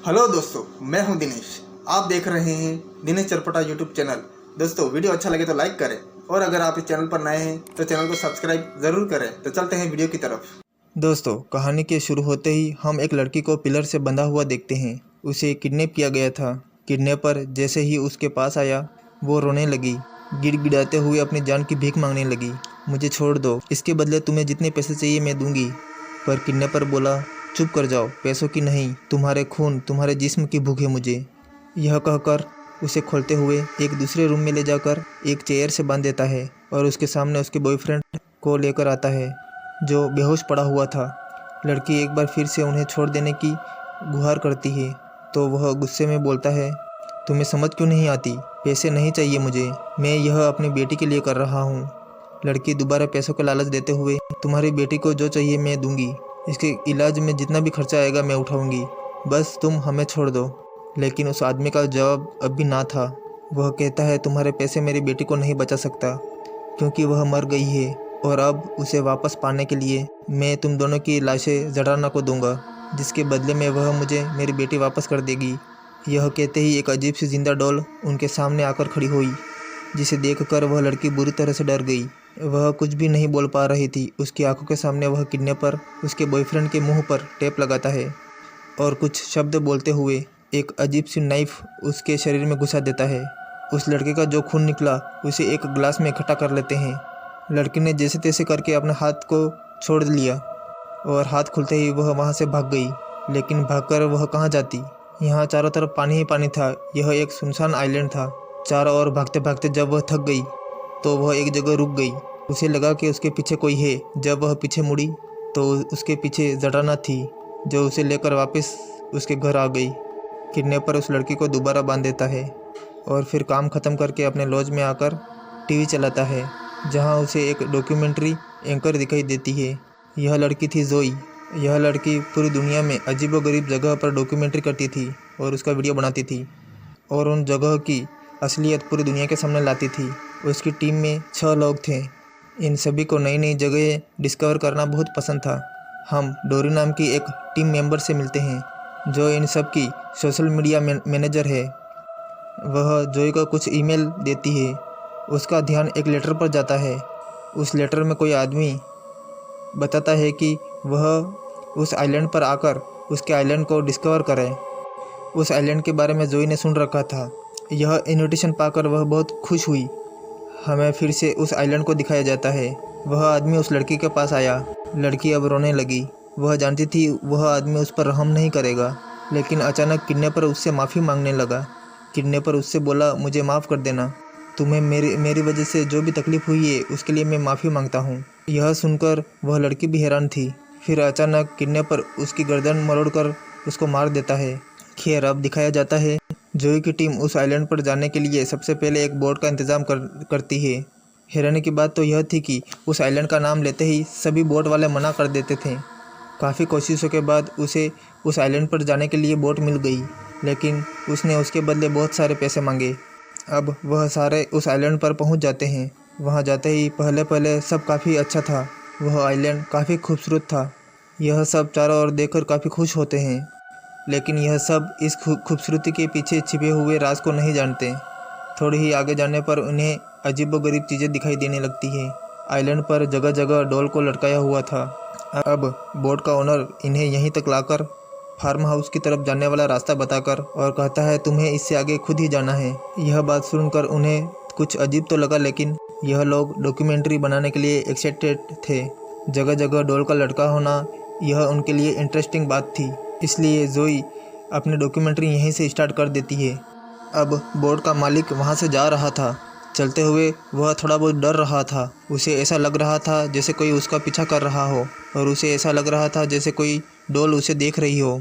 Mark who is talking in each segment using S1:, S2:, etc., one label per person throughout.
S1: Hello दोस्तों, मैं हूं दिनेश। आप देख रहे हैं दिनेश चरपटा यूट्यूब चैनल। दोस्तों, वीडियो अच्छा लगे तो लाइक करें और अगर आप इस चैनल पर नए हैं तो चैनल को सब्सक्राइब ज़रूर करें। तो चलते हैं वीडियो की तरफ। दोस्तों, कहानी के शुरू होते ही हम एक लड़की को पिलर से बंधा हुआ देखते हैं। उसे किडनैप किया गया था। किडनैपर जैसे ही उसके पास आया वो रोने लगी, गिड़गिड़ाते हुए अपनी जान की भीख मांगने लगी। मुझे छोड़ दो, इसके बदले तुम्हें जितने पैसे चाहिए मैं दूंगी। पर किडनैपर बोला, चुप कर जाओ, पैसों की नहीं, तुम्हारे खून तुम्हारे जिस्म की भूख है मुझे। यह कहकर उसे खोलते हुए एक दूसरे रूम में ले जाकर एक चेयर से बांध देता है और उसके सामने उसके बॉयफ्रेंड को लेकर आता है जो बेहोश पड़ा हुआ था। लड़की एक बार फिर से उन्हें छोड़ देने की गुहार करती है तो वह गुस्से में बोलता है, तुम्हें समझ क्यों नहीं आती? पैसे नहीं चाहिए मुझे, मैं यह अपनी बेटी के लिए कर रहा हूँ। लड़की दोबारा पैसों का लालच देते हुए, तुम्हारी बेटी को जो चाहिए मैं दूंगी, इसके इलाज में जितना भी खर्चा आएगा मैं उठाऊंगी, बस तुम हमें छोड़ दो। लेकिन उस आदमी का जवाब अब भी ना था। वह कहता है, तुम्हारे पैसे मेरी बेटी को नहीं बचा सकता क्योंकि वह मर गई है और अब उसे वापस पाने के लिए मैं तुम दोनों की लाशें जड़ाना को दूंगा, जिसके बदले में वह मुझे मेरी बेटी वापस कर देगी। यह कहते ही एक अजीब सी जिंदा डॉल उनके सामने आकर खड़ी हुई, जिसे देखकर वह लड़की बुरी तरह से डर गई। वह कुछ भी नहीं बोल पा रही थी। उसकी आंखों के सामने वह किडनैपर उसके बॉयफ्रेंड के मुंह पर टेप लगाता है और कुछ शब्द बोलते हुए एक अजीब सी नाइफ उसके शरीर में घुसा देता है। उस लड़के का जो खून निकला उसे एक ग्लास में इकट्ठा कर लेते हैं। लड़की ने जैसे तैसे करके अपने हाथ को छोड़ लिया और हाथ खुलते ही वह वहाँ से भाग गई। लेकिन भागकर वह कहाँ जाती? यहाँ चारों तरफ पानी ही पानी था। यह एक सुनसान आइलैंड था। चारों ओर भागते भागते जब वह थक गई तो वह एक जगह रुक गई। उसे लगा कि उसके पीछे कोई है। जब वह पीछे मुड़ी तो उसके पीछे जटाना थी जो उसे लेकर वापस उसके घर आ गई। किडनैपर उस लड़की को दोबारा बांध देता है और फिर काम ख़त्म करके अपने लॉज में आकर टीवी चलाता है, जहां उसे एक डॉक्यूमेंट्री एंकर दिखाई देती है। यह लड़की थी जोई। यह लड़की पूरी दुनिया में अजीबोगरीब जगह पर डॉक्यूमेंट्री करती थी और उसका वीडियो बनाती थी और उन जगह की असलियत पूरी दुनिया के सामने लाती थी। उसकी टीम में 6 लोग थे। इन सभी को नई नई जगहें डिस्कवर करना बहुत पसंद था। हम डोरी नाम की एक टीम मेंबर से मिलते हैं जो इन सब की सोशल मीडिया मैनेजर है। वह जोई को कुछ ईमेल देती है। उसका ध्यान एक लेटर पर जाता है। उस लेटर में कोई आदमी बताता है कि वह उस आइलैंड पर आकर उसके आइलैंड को डिस्कवर करे। उस आइलैंड के बारे में जोई ने सुन रखा था। यह इन्विटेशन पाकर वह बहुत खुश हुई। हमें फिर से उस आइलैंड को दिखाया जाता है। वह आदमी उस लड़की के पास आया। लड़की अब रोने लगी। वह जानती थी वह आदमी उस पर रहम नहीं करेगा, लेकिन अचानक किडनैपर उससे माफ़ी मांगने लगा। किडनैपर उससे बोला, मुझे माफ़ कर देना। तुम्हें मेरी वजह से जो भी तकलीफ़ हुई है उसके लिए मैं माफ़ी मांगता हूँ। यह सुनकर वह लड़की भी हैरान थी। फिर अचानक किडनैपर उसकी गर्दन मरोड़कर उसको मार देता है। खैर, अब दिखाया जाता है जोई की टीम उस आइलैंड पर जाने के लिए सबसे पहले एक बोट का इंतज़ाम करती है। हैरानी की बात तो यह थी कि उस आइलैंड का नाम लेते ही सभी बोट वाले मना कर देते थे। काफ़ी कोशिशों के बाद उसे उस आइलैंड पर जाने के लिए बोट मिल गई, लेकिन उसने उसके बदले बहुत सारे पैसे मांगे। अब वह सारे उस आइलैंड पर पहुंच जाते हैं। वहां जाते ही पहले सब काफ़ी अच्छा था। वह आइलैंड काफ़ी खूबसूरत था। यह सब चारों ओर देखकर काफ़ी खुश होते हैं, लेकिन यह सब इस खूबसूरती के पीछे छिपे हुए राज को नहीं जानते। थोड़ी ही आगे जाने पर उन्हें अजीबोगरीब चीज़ें दिखाई देने लगती हैं। आइलैंड पर जगह जगह डॉल को लटकाया हुआ था। अब बोट का ओनर इन्हें यहीं तक लाकर फार्म हाउस की तरफ जाने वाला रास्ता बताकर और कहता है, तुम्हें इससे आगे खुद ही जाना है। यह बात सुनकर उन्हें कुछ अजीब तो लगा, लेकिन यह लोग डॉक्यूमेंट्री बनाने के लिए एक्साइटेड थे। जगह जगह डॉल का लटका होना यह उनके लिए इंटरेस्टिंग बात थी, इसलिए जोई अपनी डॉक्यूमेंट्री यहीं से स्टार्ट कर देती है। अब बोट का मालिक वहाँ से जा रहा था। चलते हुए वह थोड़ा बहुत डर रहा था। उसे ऐसा लग रहा था जैसे कोई उसका पीछा कर रहा हो और उसे ऐसा लग रहा था जैसे कोई डॉल उसे देख रही हो।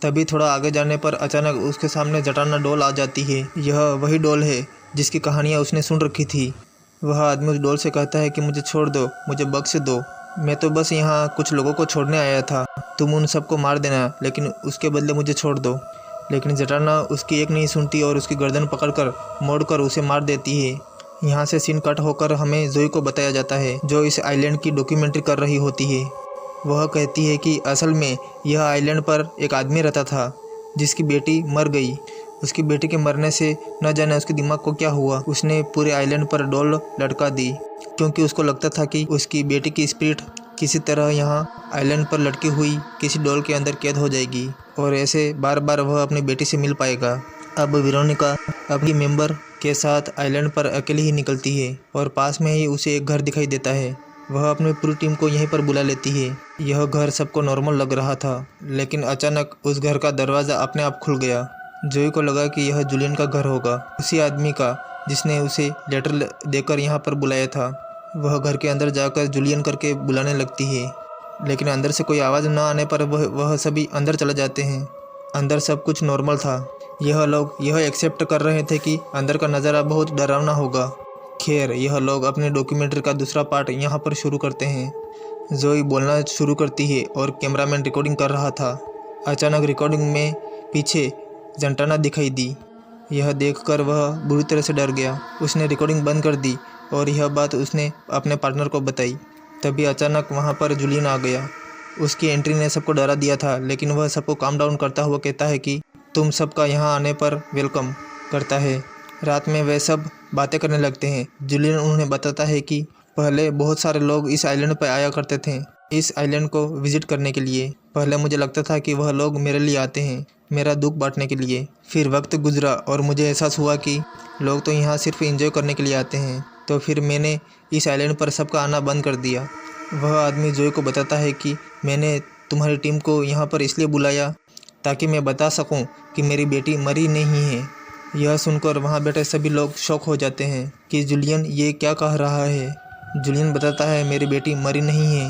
S1: तभी थोड़ा आगे जाने पर अचानक उसके सामने जटाना डॉल आ जाती है। यह वही डॉल है जिसकी कहानियाँ उसने सुन रखी थी। वह आदमी उस डॉल से कहता है कि मुझे छोड़ दो, मुझे बख्श दो, मैं तो बस यहाँ कुछ लोगों को छोड़ने आया था। तुम उन सबको मार देना, लेकिन उसके बदले मुझे छोड़ दो। लेकिन जटाना उसकी एक नहीं सुनती और उसकी गर्दन पकड़कर मोड़कर उसे मार देती है। यहाँ से सीन कट होकर हमें जोई को बताया जाता है, जो इस आइलैंड की डॉक्यूमेंट्री कर रही होती है। वह कहती है कि असल में यह आइलैंड पर एक आदमी रहता था जिसकी बेटी मर गई। उसकी बेटी के मरने से न जाने उसके दिमाग को क्या हुआ, उसने पूरे आइलैंड पर डॉल लटका दी, क्योंकि उसको लगता था कि उसकी बेटी की स्पिरिट किसी तरह यहाँ आइलैंड पर लटकी हुई किसी डॉल के अंदर कैद हो जाएगी और ऐसे बार बार वह अपनी बेटी से मिल पाएगा। अब वेरोनिका अपनी मेंबर के साथ आइलैंड पर अकेली ही निकलती है और पास में ही उसे एक घर दिखाई देता है। वह अपनी पूरी टीम को यहीं पर बुला लेती है। यह घर सबको नॉर्मल लग रहा था, लेकिन अचानक उस घर का दरवाज़ा अपने आप खुल गया। जोई को लगा कि यह जूलियन का घर होगा, उसी आदमी का जिसने उसे लेटर देकर यहाँ पर बुलाया था। वह घर के अंदर जाकर जूलियन करके बुलाने लगती है, लेकिन अंदर से कोई आवाज़ न आने पर वह सभी अंदर चले जाते हैं। अंदर सब कुछ नॉर्मल था। यह लोग यह एक्सेप्ट कर रहे थे कि अंदर का नज़ारा बहुत डरावना होगा। खैर, यह लोग अपने डॉक्यूमेंट्री का दूसरा पार्ट यहाँ पर शुरू करते हैं। जोई बोलना शुरू करती है और कैमरामैन रिकॉर्डिंग कर रहा था। अचानक रिकॉर्डिंग में पीछे जंटाना दिखाई दी। यह देखकर वह बुरी तरह से डर गया। उसने रिकॉर्डिंग बंद कर दी और यह बात उसने अपने पार्टनर को बताई। तभी अचानक वहाँ पर जूलियन आ गया। उसकी एंट्री ने सबको डरा दिया था, लेकिन वह सबको काम डाउन करता हुआ कहता है कि तुम सबका यहाँ आने पर वेलकम करता है। रात में वे सब बातें करने लगते हैं। जूलियन उन्हें बताता है कि पहले बहुत सारे लोग इस आइलैंड पर आया करते थे, इस आइलैंड को विजिट करने के लिए। पहले मुझे लगता था कि वह लोग मेरे लिए आते हैं, मेरा दुख बांटने के लिए। फिर वक्त गुजरा और मुझे एहसास हुआ कि लोग तो यहाँ सिर्फ एंजॉय करने के लिए आते हैं। तो फिर मैंने इस आइलैंड पर सबका आना बंद कर दिया। वह आदमी जोई को बताता है कि मैंने तुम्हारी टीम को यहाँ पर इसलिए बुलाया ताकि मैं बता सकूँ कि मेरी बेटी मरी नहीं है। यह सुनकर वहाँ बैठे सभी लोग शॉक हो जाते हैं कि जूलियन ये क्या कह रहा है। जूलियन बताता है मेरी बेटी मरी नहीं है,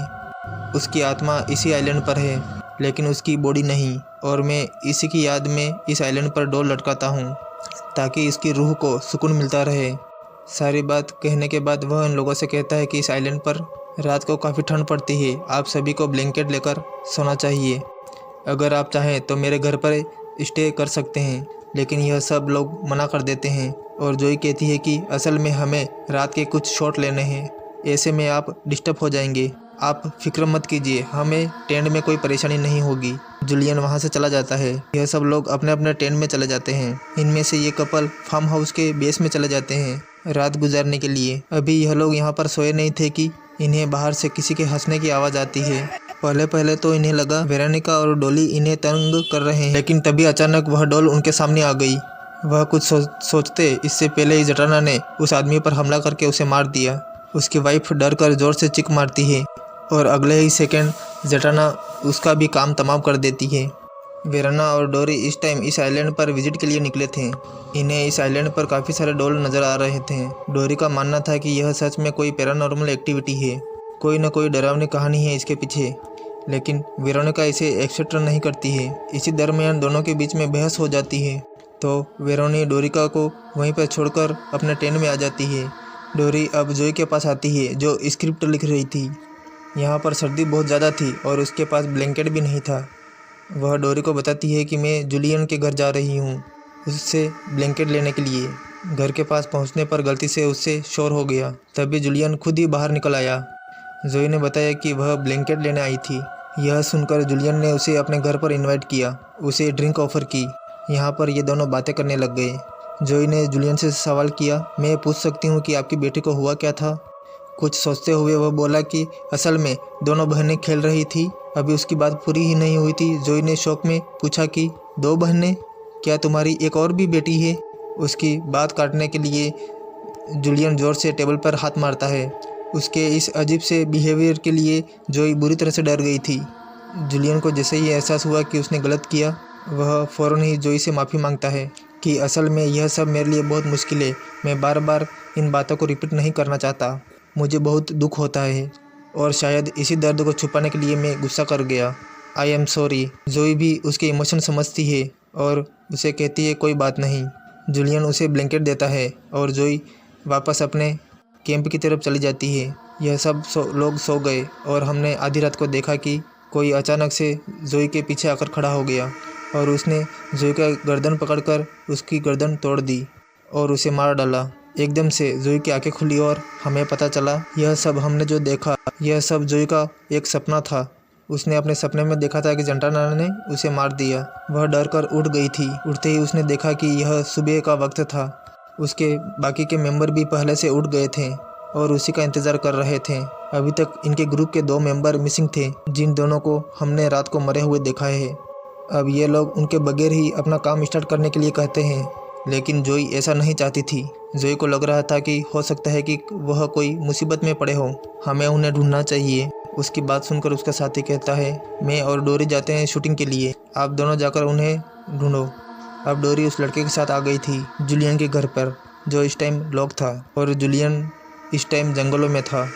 S1: उसकी आत्मा इसी आइलैंड पर है, लेकिन उसकी बॉडी नहीं, और मैं इसी की याद में इस आइलैंड पर डोर लटकाता हूँ ताकि इसकी रूह को सुकून मिलता रहे। सारी बात कहने के बाद वह इन लोगों से कहता है कि इस आइलैंड पर रात को काफ़ी ठंड पड़ती है, आप सभी को ब्लैंकेट लेकर सोना चाहिए। अगर आप चाहें तो मेरे घर पर स्टे कर सकते हैं, लेकिन यह सब लोग मना कर देते हैं। और जोई कहती है कि असल में हमें रात के कुछ शॉट लेने हैं, ऐसे में आप डिस्टर्ब हो जाएंगे। आप फिक्र मत कीजिए, हमें टेंट में कोई परेशानी नहीं होगी। जूलियन वहाँ से चला जाता है। यह सब लोग अपने अपने टेंट में चले जाते हैं। इनमें से ये कपल फार्म हाउस के बेस में चले जाते हैं रात गुजारने के लिए। अभी यह लोग यहाँ पर सोए नहीं थे कि इन्हें बाहर से किसी के हंसने की आवाज़ आती है। पहले पहले तो इन्हें लगा वेरोनिका और डॉली इन्हें तंग कर रहे हैं, लेकिन तभी अचानक वह डॉल उनके सामने आ गई। वह कुछ सोचते इससे पहले ही जटाना ने उस आदमी पर हमला करके उसे मार दिया। उसकी वाइफ डर कर जोर से चीख मारती है और अगले ही सेकंड जटाना उसका भी काम तमाम कर देती है। वेरोना और डोरी इस टाइम इस आइलैंड पर विजिट के लिए निकले थे। इन्हें इस आइलैंड पर काफ़ी सारे डॉल नज़र आ रहे थे। डोरी का मानना था कि यह सच में कोई पैरानॉर्मल एक्टिविटी है, कोई न कोई डरावनी कहानी है इसके पीछे, लेकिन वेरोनिका इसे एक्सेप्ट नहीं करती है। इसी दरमियान दोनों के बीच में बहस हो जाती है, तो वेरोनी डोरिका को वहीं पर छोड़कर अपने टेंट में आ जाती है। डोरी अब जोई के पास आती है जो स्क्रिप्ट लिख रही थी। यहाँ पर सर्दी बहुत ज़्यादा थी और उसके पास ब्लैंकेट भी नहीं था। वह डोरी को बताती है कि मैं जूलियन के घर जा रही हूँ उससे ब्लैंकेट लेने के लिए। घर के पास पहुँचने पर गलती से उससे शोर हो गया, तभी जूलियन खुद ही बाहर निकल आया। जोई ने बताया कि वह ब्लैंकेट लेने आई थी। यह सुनकर जूलियन ने उसे अपने घर पर इनवाइट किया, उसे ड्रिंक ऑफर की। यहाँ पर ये दोनों बातें करने लग गए। जोई ने जूलियन से सवाल किया, मैं पूछ सकती हूँ कि आपकी बेटी को हुआ क्या था? कुछ सोचते हुए वह बोला कि असल में दोनों बहनें खेल रही थी, अभी उसकी बात पूरी ही नहीं हुई थी। जोई ने शौक में पूछा कि 2 बहनें? क्या तुम्हारी एक और भी बेटी है? उसकी बात काटने के लिए जूलियन जोर से टेबल पर हाथ मारता है। उसके इस अजीब से बिहेवियर के लिए जोई बुरी तरह से डर गई थी। जूलियन को जैसे ही एहसास हुआ कि उसने गलत किया, वह फ़ौरन ही जोई से माफ़ी मांगता है कि असल में यह सब मेरे लिए बहुत मुश्किल है, मैं बार बार इन बातों को रिपीट नहीं करना चाहता, मुझे बहुत दुख होता है और शायद इसी दर्द को छुपाने के लिए मैं गुस्सा कर गया। I am sorry. जोई भी उसके इमोशन समझती है और उसे कहती है कोई बात नहीं। जूलियन उसे ब्लैंकेट देता है और जोई वापस अपने कैंप की तरफ चली जाती है। यह सब लोग सो गए और हमने आधी रात को देखा कि कोई अचानक से जोई के पीछे आकर खड़ा हो गया और उसने जोई का गर्दन पकड़कर उसकी गर्दन तोड़ दी और उसे मार डाला। एकदम से जोई की आंखें खुली और हमें पता चला यह सब हमने जो देखा यह सब जोई का एक सपना था। उसने अपने सपने में देखा था कि जटाना ने उसे मार दिया। वह डर कर उठ गई थी। उठते ही उसने देखा कि यह सुबह का वक्त था। उसके बाकी के मेंबर भी पहले से उठ गए थे और उसी का इंतज़ार कर रहे थे। अभी तक इनके ग्रुप के 2 मेंबर मिसिंग थे, जिन दोनों को हमने रात को मरे हुए देखा है। अब ये लोग उनके बगैर ही अपना काम स्टार्ट करने के लिए कहते हैं, लेकिन जोई ऐसा नहीं चाहती थी। जोई को लग रहा था कि हो सकता है कि वह कोई मुसीबत में पड़े हों, हमें उन्हें ढूंढना चाहिए। उसकी बात सुनकर उसका साथी कहता है, मैं और डोरी जाते हैं शूटिंग के लिए, आप दोनों जाकर उन्हें ढूंढो। अब डोरी उस लड़के के साथ आ गई थी जूलियन के घर पर, जो इस टाइम लॉक था और जूलियन इस टाइम जंगलों में था।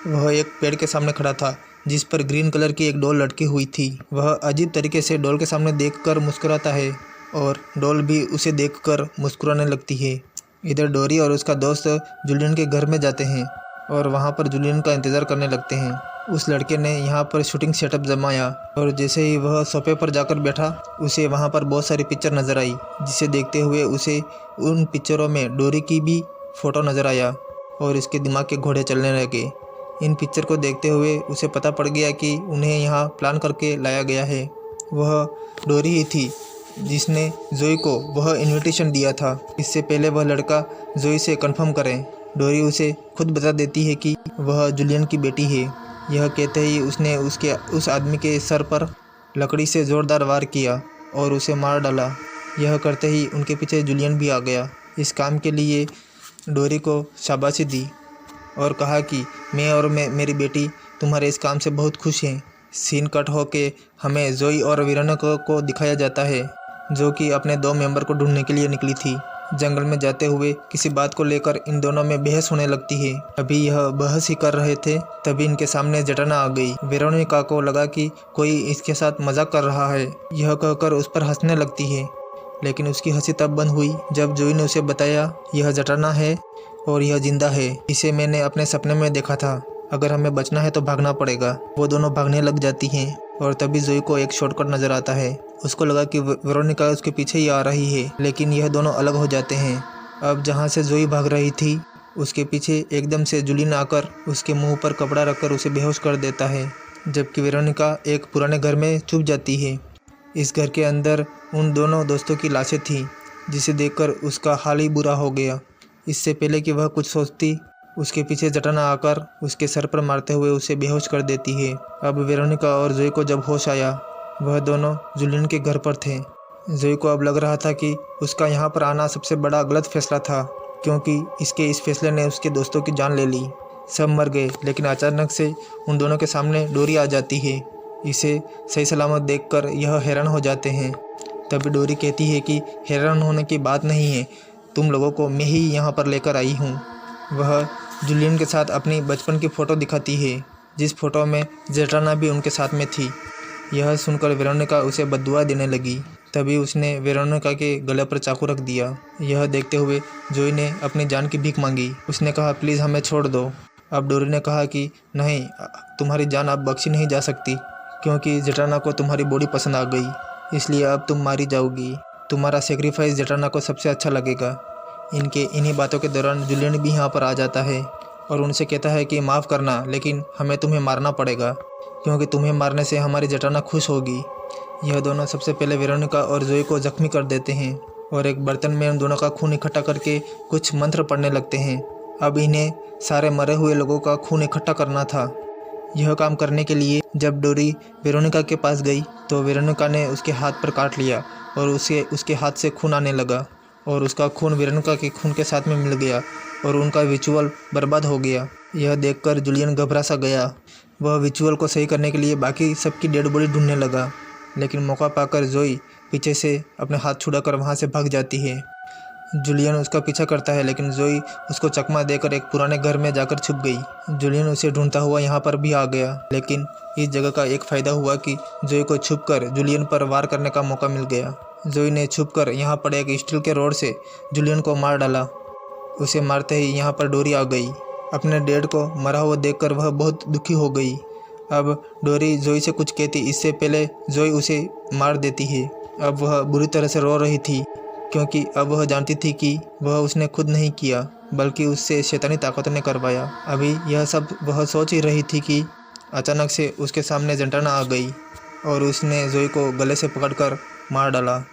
S1: वह एक पेड़ के सामने खड़ा था जिस पर ग्रीन कलर की एक डॉल लटकी हुई थी। वह अजीब तरीके से डॉल के सामने देखकर मुस्कुराता है और डॉल भी उसे देखकर मुस्कुराने लगती है। इधर डोरी और उसका दोस्त जूलियन के घर में जाते हैं और वहाँ पर जूलियन का इंतज़ार करने लगते हैं। उस लड़के ने यहाँ पर शूटिंग सेटअप जमाया और जैसे ही वह सोफे पर जाकर बैठा, उसे वहाँ पर बहुत सारी पिक्चर नज़र आई, जिसे देखते हुए उसे उन पिक्चरों में डोरी की भी फ़ोटो नज़र आया और इसके दिमाग के घोड़े चलने लगे। इन पिक्चर को देखते हुए उसे पता पड़ गया कि उन्हें यहाँ प्लान करके लाया गया है। वह डोरी ही थी जिसने जोई को वह इनविटेशन दिया था। इससे पहले वह लड़का जोई से कंफर्म करें, डोरी उसे खुद बता देती है कि वह जूलियन की बेटी है। यह कहते ही उसने उस आदमी के सर पर लकड़ी से ज़ोरदार वार किया और उसे मार डाला। यह करते ही उनके पीछे जूलियन भी आ गया। इस काम के लिए डोरी को शाबाशी दी और कहा कि मैं और मेरी बेटी तुम्हारे इस काम से बहुत खुश हैं। सीन कट होके हमें जोई और वेरोनिका को दिखाया जाता है, जो कि अपने 2 मेंबर को ढूंढने के लिए निकली थी। जंगल में जाते हुए किसी बात को लेकर इन दोनों में बहस होने लगती है। अभी यह बहस ही कर रहे थे, तभी इनके सामने जटाना आ गई। वेरोनिका को लगा कि कोई इसके साथ मजाक कर रहा है। यह कहकर उस पर हंसने लगती है, लेकिन उसकी हंसी तब बंद हुई जब जोई ने उसे बताया, यह जटाना है और यह जिंदा है। इसे मैंने अपने सपने में देखा था। अगर हमें बचना है तो भागना पड़ेगा। वो दोनों भागने लग जाती हैं और तभी जोई को एक शॉर्टकट नज़र आता है। उसको लगा कि वेरोनिका उसके पीछे ही आ रही है, लेकिन यह दोनों अलग हो जाते हैं। अब जहाँ से जोई भाग रही थी, उसके पीछे एकदम से जूलियन आकर उसके मुंह पर कपड़ा रखकर उसे बेहोश कर देता है, जबकि वेरोनिका एक पुराने घर में छुप जाती है। इस घर के अंदर उन दोनों दोस्तों की लाशें थीं, जिसे देखकर उसका हाल ही बुरा हो गया। इससे पहले कि वह कुछ सोचती, उसके पीछे जटाना आकर उसके सर पर मारते हुए उसे बेहोश कर देती है। अब वेरोनिका और जोई को जब होश आया, वह दोनों जूलियन के घर पर थे। जोई को अब लग रहा था कि उसका यहाँ पर आना सबसे बड़ा गलत फैसला था, क्योंकि इस फैसले ने उसके दोस्तों की जान ले ली। सब मर गए, लेकिन अचानक से उन दोनों के सामने डोरी आ जाती है। इसे सही सलामत देखकर यह हैरान हो जाते हैं। तभी डोरी कहती है कि हैरान होने की बात नहीं है, तुम लोगों को मैं ही यहाँ पर लेकर आई हूँ। वह जूलियन के साथ अपनी बचपन की फ़ोटो दिखाती है, जिस फोटो में जटाना भी उनके साथ में थी। यह सुनकर वेरोनिका उसे बद्दुआ देने लगी। तभी उसने वेरोनिका के गले पर चाकू रख दिया। यह देखते हुए जोई ने अपनी जान की भीख मांगी। उसने कहा, प्लीज़ हमें छोड़ दो। अब डोरी ने कहा कि नहीं, तुम्हारी जान अब बख्शी नहीं जा सकती, क्योंकि जटाना को तुम्हारी बॉडी पसंद आ गई, इसलिए अब तुम मारी जाओगी। तुम्हारा सेक्रीफाइस जटाना को सबसे अच्छा लगेगा। इन्हीं बातों के दौरान जूलियन भी यहाँ पर आ जाता है और उनसे कहता है कि माफ़ करना, लेकिन हमें तुम्हें मारना पड़ेगा, क्योंकि तुम्हें मारने से हमारी जटाना खुश होगी। यह दोनों सबसे पहले वेरोनिका और जोई को जख्मी कर देते हैं और एक बर्तन में उन दोनों का खून इकट्ठा करके कुछ मंत्र पढ़ने लगते हैं। अब इन्हें सारे मरे हुए लोगों का खून इकट्ठा करना था। यह काम करने के लिए जब डोरी वेरोनिका के पास गई तो वेरोनिका ने उसके हाथ पर काट लिया और उसके हाथ से खून आने लगा और उसका खून वेरोनिका के खून के साथ में मिल गया और उनका विजुअल बर्बाद हो गया। यह देखकर जूलियन घबरा सा गया। वह विजुअल को सही करने के लिए बाकी सबकी डेड बॉडी ढूंढने लगा, लेकिन मौका पाकर जोई पीछे से अपने हाथ छुड़ाकर वहाँ से भाग जाती है। जूलियन उसका पीछा करता है, लेकिन जोई उसको चकमा देकर एक पुराने घर में जाकर छुप गई। जूलियन उसे ढूंढता हुआ यहाँ पर भी आ गया, लेकिन इस जगह का एक फ़ायदा हुआ कि जोई को छुपकर जूलियन पर वार करने का मौका मिल गया। जोई ने छुपकर यहाँ पर एक स्टील के रोड से जूलियन को मार डाला। उसे मारते ही यहाँ पर डोरी आ गई। अपने डैड को मरा हुआ देखकर वह बहुत दुखी हो गई। अब डोरी जोई से कुछ कहती इससे पहले जोई उसे मार देती है। अब वह बुरी तरह से रो रही थी, क्योंकि अब वह जानती थी कि वह उसने खुद नहीं किया, बल्कि उससे शैतानी ताकतों ने करवाया। अभी यह सब वह सोच ही रही थी कि अचानक से उसके सामने जटाना आ गई और उसने जोई को गले से पकड़कर मार डाला।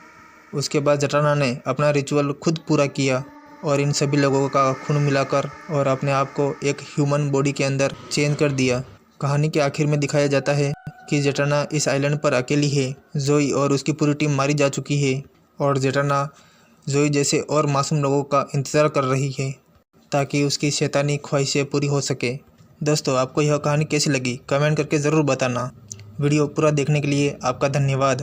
S1: उसके बाद जटाना ने अपना रिचुअल खुद पूरा किया और इन सभी लोगों का खून मिलाकर और अपने आप को एक ह्यूमन बॉडी के अंदर चेंज कर दिया। कहानी के आखिर में दिखाया जाता है कि जटाना इस आइलैंड पर अकेली है। जोई और उसकी पूरी टीम मारी जा चुकी है और जटाना जोई जैसे और मासूम लोगों का इंतज़ार कर रही है ताकि उसकी शैतानी ख्वाहिशें पूरी हो सके। दोस्तों, आपको यह कहानी कैसी लगी कमेंट करके ज़रूर बताना। वीडियो पूरा देखने के लिए आपका धन्यवाद।